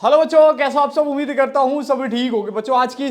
Hello बच्चों, कैसा आप सब। उम्मीद करता हूँ सभी ठीक होंगे। बच्चों आज की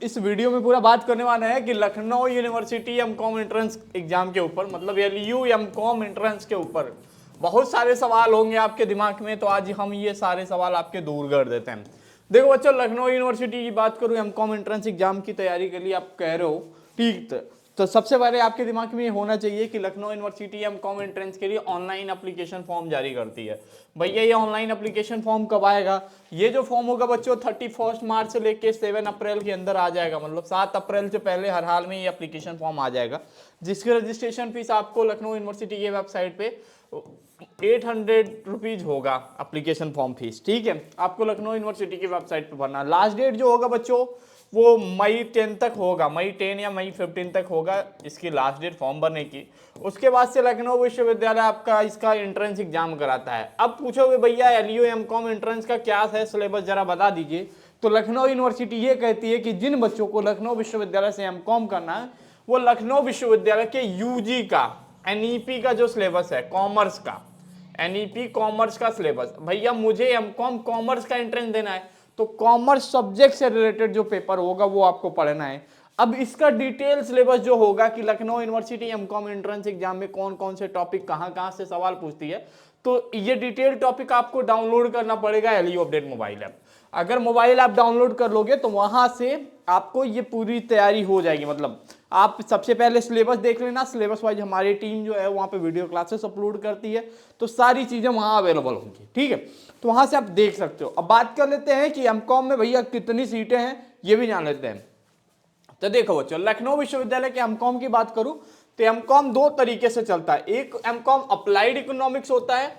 इस वीडियो में पूरा बात करने वाला है कि Lucknow university MCom entrance exam के ऊपर, मतलब एलयू एमकॉम एंट्रेंस के ऊपर बहुत सारे सवाल होंगे आपके दिमाग में। तो आज हम ये सारे सवाल आपके दूर कर देते हैं। देखो बच्चों, लखनऊ यूनिवर्सिटी की बात करूँ, एमकॉम एंट्रेंस एग्जाम की तैयारी के लिए आप कह रहे हो, ठीक। तो सबसे पहले आपके दिमाग में ये होना चाहिए कि लखनऊ यूनिवर्सिटी एमकॉम एंट्रेंस के लिए ऑनलाइन एप्लीकेशन फॉर्म जारी करती है। भैया ये ऑनलाइन एप्लीकेशन फॉर्म कब आएगा? ये जो फॉर्म होगा बच्चों 31 मार्च से लेके 7 अप्रैल के अंदर आ जाएगा, मतलब 7 अप्रैल से पहले हर हाल में ये एप्लीकेशन फॉर्म आ जाएगा, जिसकी रजिस्ट्रेशन फीस आपको लखनऊ यूनिवर्सिटी की वेबसाइट पे 800 रुपीज होगा एप्लीकेशन फॉर्म फीस। ठीक है, आपको लखनऊ यूनिवर्सिटी की वेबसाइट पे भरना। लास्ट डेट जो होगा बच्चों वो मई 10 तक होगा, मई 10 या मई 15 तक होगा इसकी लास्ट डेट फॉर्म भरने की। उसके बाद से लखनऊ विश्वविद्यालय आपका इसका एंट्रेंस एग्जाम कराता है। अब पूछोगे भैया एलयू एमकॉम एंट्रेंस का क्या है सिलेबस, जरा बता दीजिए। तो लखनऊ यूनिवर्सिटी ये कहती है कि जिन बच्चों को लखनऊ विश्वविद्यालय से एमकॉम करना है वो लखनऊ विश्वविद्यालय के यूजी का एनईपी का जो सिलेबस है कॉमर्स का, एनईपी कॉमर्स का सिलेबस। भैया मुझे एमकॉम कॉमर्स का एंट्रेंस देना है तो कॉमर्स सब्जेक्ट से रिलेटेड जो पेपर होगा वो आपको पढ़ना है। अब इसका डिटेल सिलेबस जो होगा कि Lucknow university MCom entrance exam में कौन कौन से टॉपिक कहां कहां से सवाल पूछती है, तो ये डिटेल टॉपिक आपको डाउनलोड करना पड़ेगा एलयू अपडेट मोबाइल ऐप। अगर मोबाइल ऐप डाउनलोड कर लोगे तो वहां से आपको ये पूरी तैयारी हो जाएगी। मतलब आप सबसे पहले सिलेबस देख लेना, सिलेबस वाइज हमारी टीम जो है वहाँ पे वीडियो क्लासेस अपलोड करती है, तो सारी चीज़ें वहाँ अवेलेबल होंगी। ठीक है, तो वहाँ से आप देख सकते हो। अब बात कर लेते हैं कि एमकॉम में भैया कितनी सीटें हैं ये भी जान लेते हैं। तो देखो बच्चों, लखनऊ विश्वविद्यालय के एमकॉम की बात करूं तो एमकॉम दो तरीके से चलता है। एक एमकॉम अप्लाइड इकोनॉमिक्स होता है,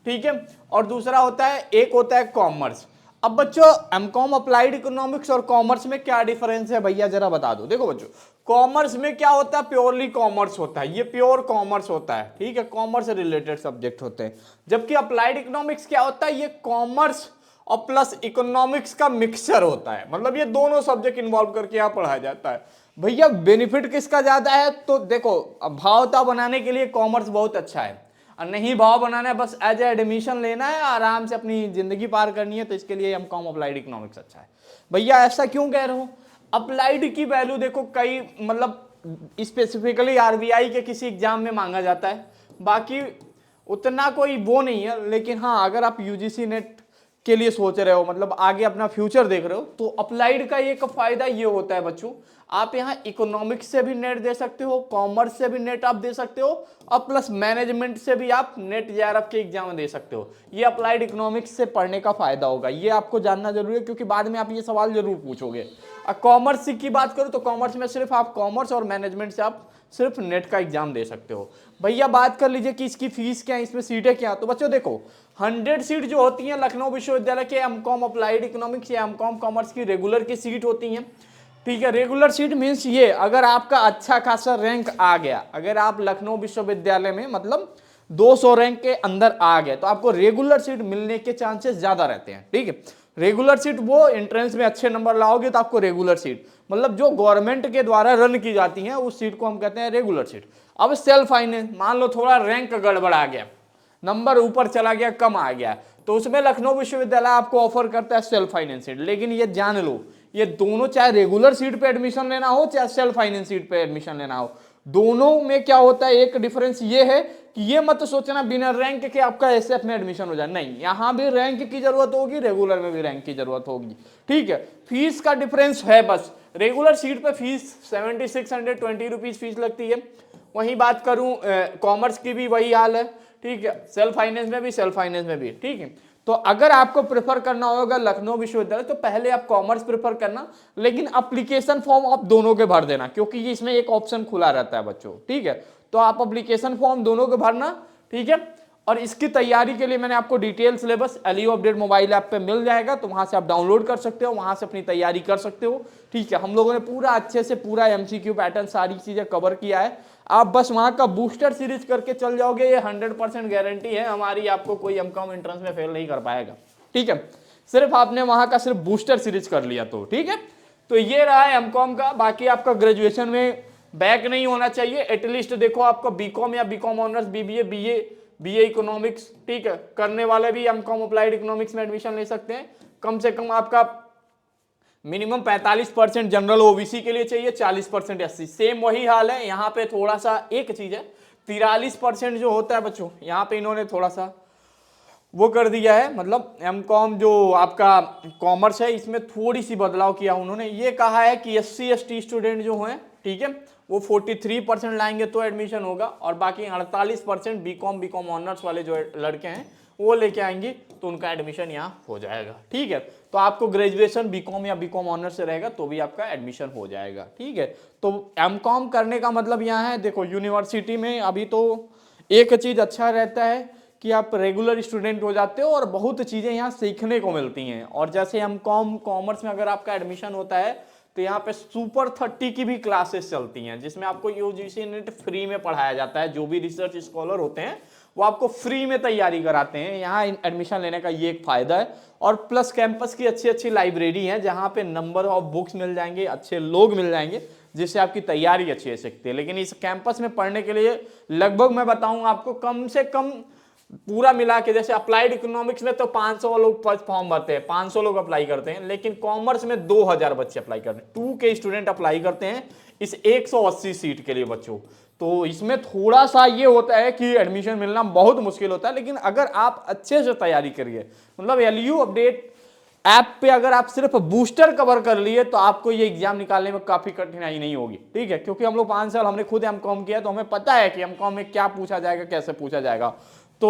ठीक है, और दूसरा होता है एक होता है कॉमर्स। अब बच्चों एमकॉम अप्लाइड इकोनॉमिक्स और कॉमर्स में क्या डिफरेंस है भैया जरा बता दो। देखो बच्चों, कॉमर्स में क्या होता है, प्योरली कॉमर्स होता है, ये प्योर कॉमर्स होता है, ठीक है, कॉमर्स से रिलेटेड सब्जेक्ट होते हैं। जबकि अप्लाइड इकोनॉमिक्स क्या होता है, ये कॉमर्स और प्लस इकोनॉमिक्स का मिक्सचर होता है, मतलब ये दोनों सब्जेक्ट इन्वॉल्व करके यहाँ पढ़ाया जाता है। भैया बेनिफिट किसका ज्यादा है? तो देखो भावता बनाने के लिए कॉमर्स बहुत अच्छा है, और नहीं भाव बनाना है, बस एज एडमिशन लेना है, आराम से अपनी जिंदगी पार करनी है, तो इसके लिए एमकॉम अप्लाइड इकोनॉमिक्स अच्छा है। भैया ऐसा क्यों कह रहे हो? अप्लाइड की वैल्यू देखो कई, मतलब स्पेसिफिकली आरबीआई के किसी एग्जाम में मांगा जाता है, बाकी उतना कोई वो नहीं है। लेकिन हाँ, अगर आप यूजीसी नेट के लिए सोच रहे हो, मतलब आगे अपना फ्यूचर देख रहे हो, तो अप्लाइड का एक फायदा ये होता है बच्चों, आप यहाँ इकोनॉमिक्स से भी नेट दे सकते हो, कॉमर्स से भी नेट आप दे सकते हो, और प्लस मैनेजमेंट से भी आप नेट जेआरएफ के एग्जाम दे सकते हो। ये अप्लाइड इकोनॉमिक्स से पढ़ने का फायदा होगा, ये आपको जानना जरूरी है, क्योंकि बाद में आप ये सवाल जरूर पूछोगे। कॉमर्स की बात करूँ तो कॉमर्स में सिर्फ आप कॉमर्स और मैनेजमेंट से आप सिर्फ नेट का एग्जाम दे सकते हो। भैया बात कर लीजिए कि इसकी फीस क्या है, इसमें सीटें क्या। तो बच्चों देखो 100 सीट जो होती हैं लखनऊ विश्वविद्यालय के एमकॉम अप्लाइड इकोनॉमिक्स या एमकॉम कॉमर्स की रेगुलर की सीट होती हैं। ठीक है, रेगुलर सीट मीन्स ये, अगर आपका अच्छा खासा रैंक आ गया, अगर आप लखनऊ विश्वविद्यालय में मतलब 200 रैंक के अंदर आ गए, तो आपको रेगुलर सीट मिलने के चांसेस ज्यादा रहते हैं। ठीक है, रेगुलर सीट वो एंट्रेंस में अच्छे नंबर लाओगे तो आपको रेगुलर सीट, मतलब जो गवर्नमेंट के द्वारा रन की जाती हैं उस सीट को हम कहते हैं रेगुलर सीट। अब सेल्फ फाइनेंस, मान लो थोड़ा रैंक गड़बड़ आ गया, नंबर ऊपर चला गया, कम आ गया, तो उसमें लखनऊ विश्वविद्यालय आपको ऑफर करता है सेल्फ फाइनेंस सीट। लेकिन ये जान लो, ये दोनों, चाहे रेगुलर सीट पे एडमिशन लेना हो चाहे सेल्फ फाइनेंस सीट पे एडमिशन लेना हो, दोनों में क्या होता है, एक डिफरेंस ये है कि ये मत सोचना बिना रैंक के आपका एसएफ में एडमिशन हो जाए, नहीं, यहां भी रैंक की जरूरत होगी, रेगुलर में भी रैंक की जरूरत होगी। ठीक है, फीस का डिफरेंस है बस, रेगुलर सीट पे फीस 7620 रुपीज फीस लगती है। वहीं बात करूं कॉमर्स की भी वही हाल है। ठीक है, सेल्फ फाइनेंस में भी, सेल्फ फाइनेंस में भी। ठीक है, तो अगर आपको प्रेफर करना होगा लखनऊ विश्वविद्यालय तो पहले आप कॉमर्स प्रेफर करना, लेकिन एप्लीकेशन फॉर्म आप दोनों के भर देना, क्योंकि इसमें एक ऑप्शन खुला रहता है बच्चों। ठीक है, तो आप एप्लीकेशन फॉर्म दोनों के भरना। ठीक है, और इसकी तैयारी के लिए मैंने आपको detail syllabus LU update mobile app पे मिल जाएगा, तो वहां से आप डाउनलोड कर सकते हो, वहां से अपनी तैयारी कर सकते हो। ठीक है, हम लोगों ने पूरा अच्छे से पूरा एमसीक्यू पैटर्न सारी चीजें कवर किया है। आप बस वहां का बूस्टर सीरीज करके चल जाओगे, ये 100% गारंटी है हमारी, आपको कोई एमकॉम एंट्रेंस में फेल नहीं कर पाएगा। ठीक है, सिर्फ आपने वहां का सिर्फ बूस्टर सीरीज कर लिया तो। ठीक है, तो ये रहा है एमकॉम का। बाकी आपका ग्रेजुएशन में बैक नहीं होना चाहिए, एटलीस्ट देखो आपका बीकॉम या BCom honours, BBA, BA economics, ठीक है, करने वाले भी एमकॉम अप्लाइड इकोनॉमिक्स में एडमिशन ले सकते हैं। कम से कम आपका मिनिमम 45% जनरल ओबीसी के लिए चाहिए, 40% एससी। सेम वही हाल है यहाँ पे, थोड़ा सा एक चीज है, 43% जो होता है बच्चों, यहाँ पे इन्होंने थोड़ा सा वो कर दिया है, मतलब एमकॉम जो आपका कॉमर्स है इसमें थोड़ी सी बदलाव किया उन्होंने। ये कहा है कि एससी एसटी स्टूडेंट जो हैं, ठीक है, वो 43% लाएंगे तो एडमिशन होगा, और बाकी 48% बीकॉम ऑनर्स वाले जो लड़के हैं वो लेके आएंगे तो उनका एडमिशन यहाँ हो जाएगा। ठीक है, तो आपको ग्रेजुएशन बीकॉम या बीकॉम ऑनर्स से रहेगा तो भी आपका एडमिशन हो जाएगा। ठीक है, तो एमकॉम करने का मतलब यहाँ है, देखो यूनिवर्सिटी में अभी तो एक चीज अच्छा रहता है कि आप रेगुलर स्टूडेंट हो जाते हो और बहुत चीज़ें यहाँ सीखने को मिलती हैं। और जैसे हम कॉमर्स में अगर आपका एडमिशन होता है तो यहाँ पे सुपर 30 की भी क्लासेस चलती हैं, जिसमें आपको यूजीसी नेट फ्री में पढ़ाया जाता है। जो भी रिसर्च स्कॉलर होते हैं वो आपको फ्री में तैयारी कराते हैं। यहाँ एडमिशन लेने का ये एक फायदा है। और प्लस कैंपस की अच्छी अच्छी लाइब्रेरी है जहाँ पे नंबर ऑफ बुक्स मिल जाएंगे, अच्छे लोग मिल जाएंगे, जिससे आपकी तैयारी अच्छी हो सकती है। लेकिन इस कैंपस में पढ़ने के लिए लगभग मैं बताऊँ आपको कम से कम पूरा मिला के, जैसे अप्लाइड इकोनॉमिक्स में तो 500 लोग फॉर्म भरते हैं, 500 लोग अप्लाई करते हैं, लेकिन कॉमर्स में 2000 बच्चे अप्लाई करते हैं, 2 के स्टूडेंट अप्लाई करते हैं इस 180 सीट के लिए बच्चों। तो इसमें थोड़ा सा ये होता है कि एडमिशन मिलना बहुत मुश्किल होता है, लेकिन अगर आप अच्छे से तैयारी करिए, मतलब एलयू अपडेट ऐप पे अगर आप सिर्फ बूस्टर कवर कर लिए तो आपको ये एग्जाम निकालने में काफी कठिनाई नहीं होगी। ठीक है, क्योंकि हम लोग 5 साल हमने खुद एमकॉम किया तो हमें पता है कि एमकॉम में क्या पूछा जाएगा, कैसे पूछा जाएगा। तो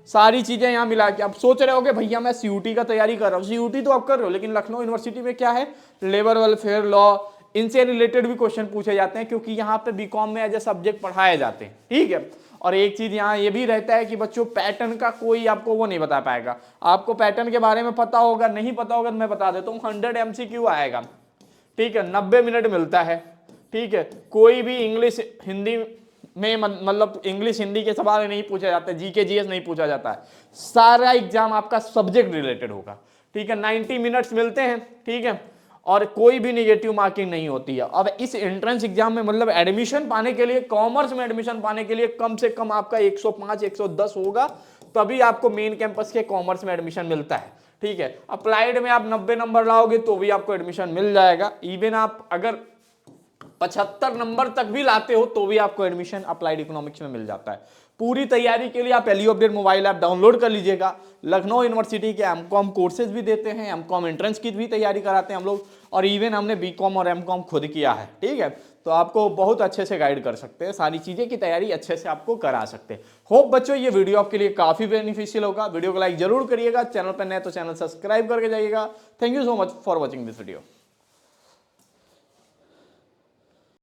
सारी चीजें यहाँ मिला के आप सोच रहे होगे भैया मैं सीयूटी का तैयारी कर रहा हूँ, सीयूटी तो आप कर रहे हो, लेकिन लखनऊ यूनिवर्सिटी में क्या है, लेबर वेलफेयर लॉ, इनसे रिलेटेड भी क्वेश्चन पूछे जाते हैं, क्योंकि यहाँ पे बीकॉम में एज ए सब्जेक्ट पढ़ाए जाते हैं। ठीक है, और एक चीज यहाँ ये भी रहता है कि बच्चों पैटर्न का कोई आपको वो नहीं बता पाएगा। आपको पैटर्न के बारे में पता होगा, नहीं पता होगा तो मैं बता देता हूँ, 100 MCQ आएगा। ठीक है, 90 मिनट मिलता है। ठीक है, कोई भी इंग्लिश हिंदी में मतलब इंग्लिश हिंदी के सवाल नहीं पूछे जाते, जीके जीएस नहीं पूछा जाता है, सारा एग्जाम आपका सब्जेक्ट रिलेटेड होगा। ठीक है, 90 मिनट्स मिलते हैं। ठीक है, और कोई भी निगेटिव मार्किंग नहीं होती है। अब इस एंट्रेंस एग्जाम में मतलब एडमिशन पाने के लिए, कॉमर्स में एडमिशन पाने के लिए कम से कम आपका 105 110 होगा, तभी आपको मेन कैंपस के कॉमर्स में एडमिशन मिलता है। ठीक है, अप्लाइड में आप 90 नंबर लाओगे तो भी आपको एडमिशन मिल जाएगा। इवन आप अगर 75 नंबर तक भी लाते हो तो भी आपको एडमिशन अप्लाइड इकोनॉमिक्स में मिल जाता है। पूरी तैयारी के लिए आप LU update mobile app download कर लीजिएगा। लखनऊ यूनिवर्सिटी के एमकॉम कोर्सेज भी देते हैं, एमकॉम एंट्रेंस की भी तैयारी कराते हैं हम लोग, और इवन हमने बीकॉम और एमकॉम खुद किया है। ठीक है, तो आपको बहुत अच्छे से गाइड कर सकते हैं, सारी चीजें की तैयारी अच्छे से आपको करा सकते हैं। होप बच्चों ये वीडियो आपके लिए काफी बेनिफिशियल होगा। वीडियो को लाइक जरूर करिएगा, चैनल पर नए तो चैनल सब्सक्राइब करके जाइएगा। Thank you so much for watching this video.